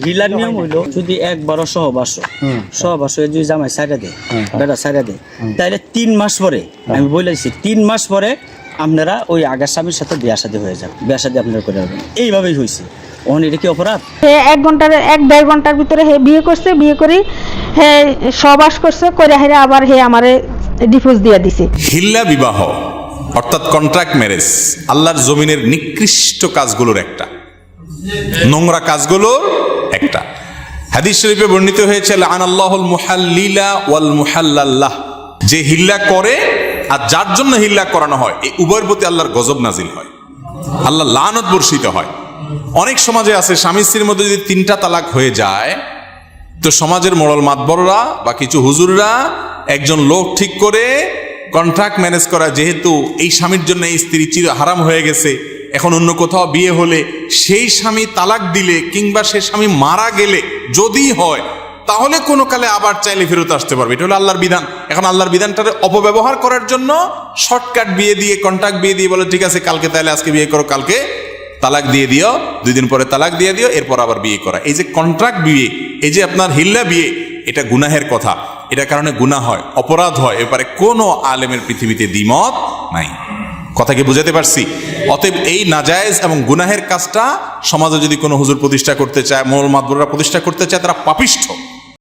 Hilaire নিয়ম হইলো যদি একবারও সহবাস হয়ে যদি জামাই সাইডা দেয় বেটা সাইডা দেয় তাহলে 3 মাস পরে আমি বলেছি 3 মাস পরে আপনারা ওই আগের স্বামীর সাথে বিয়া শাদী হয়ে যাবে, বিয়া শাদী আপনারা করে যাবেন। এইভাবেই হয়েছে। ওখানে এটা কি অপরাধ? হে 1-1.5 ঘন্টার ভিতরে হে বিয়ে করছে, বিয়ে করি হে সহবাস করছে, করে হেরে আবার হে আমারে ডিভোর্স দিয়ে দিছে। হিল্লা বিবাহ অর্থাৎ কন্ট্রাক্ট ম্যারেজ আল্লাহর জমিনের নিকৃষ্ট কাজগুলোর একটা, নোংরা কাজগুলোর একটা। হাদিস শরীফে বর্ণিত হয়েছে লাআনাল্লাহুল মুহাল্লিলা ওয়াল মুহাল্লাল্লাহ, যে হিল্লা করে আর যার জন্য হিল্লা করানো হয় এই উভয়ের প্রতি আল্লাহর গজব নাজিল হয়, আল্লাহ লানত বর্ষিত হয়। অনেক সমাজে আছে স্বামী স্ত্রীর মধ্যে যদি 3টা তালাক হয়ে যায় তো সমাজের মোড়ল মাতবররা বা কিছু হুজুররা একজন লোক ঠিক করে কন্ট্রাক্ট ম্যানেজ করা, যেহেতু এই স্বামীর জন্য এই স্ত্রী চির হারাম হয়ে গেছে, এখন অন্য কোথাও বিয়ে হলে সেই স্বামী তালাক দিলে কিংবা সে স্বামী মারা গেলে যদি হয় তাহলে কোনো কালে আবার চাইলে ফেরত আসতে পারবে। এটা হলো আল্লাহর বিধান। এখন আল্লাহর বিধানটাকে অপব্যবহার করার জন্য শর্টকাট বিয়ে দিয়ে, কন্ট্রাক্ট বিয়ে দিয়ে বলে ঠিক আছে কালকে তাহলে আজকে বিয়ে করো, কালকে তালাক দিয়ে দিও, 2 দিন পরে তালাক দিয়ে দিও, এরপর আবার বিয়ে করা। এই যে কন্ট্রাক্ট বিয়ে, এই যে আপনার হিল্লা বিয়ে, এটা গুনাহের কথা, এটার কারণে গুনাহ হয়, অপরাধ হয়, এবারে কোনো আলেমের পৃথিবীতে দ্বিমত নাই। কথা কি বুঝাতে পারছি? অতএব এই নাজায়েজ এবং গুনাহের কাজটা সমাজে যদি কোনো হুজুর প্রতিষ্ঠা করতে চায়, মোল মাতবররা প্রতিষ্ঠা করতে চায়, তারা পাপিষ্ঠ।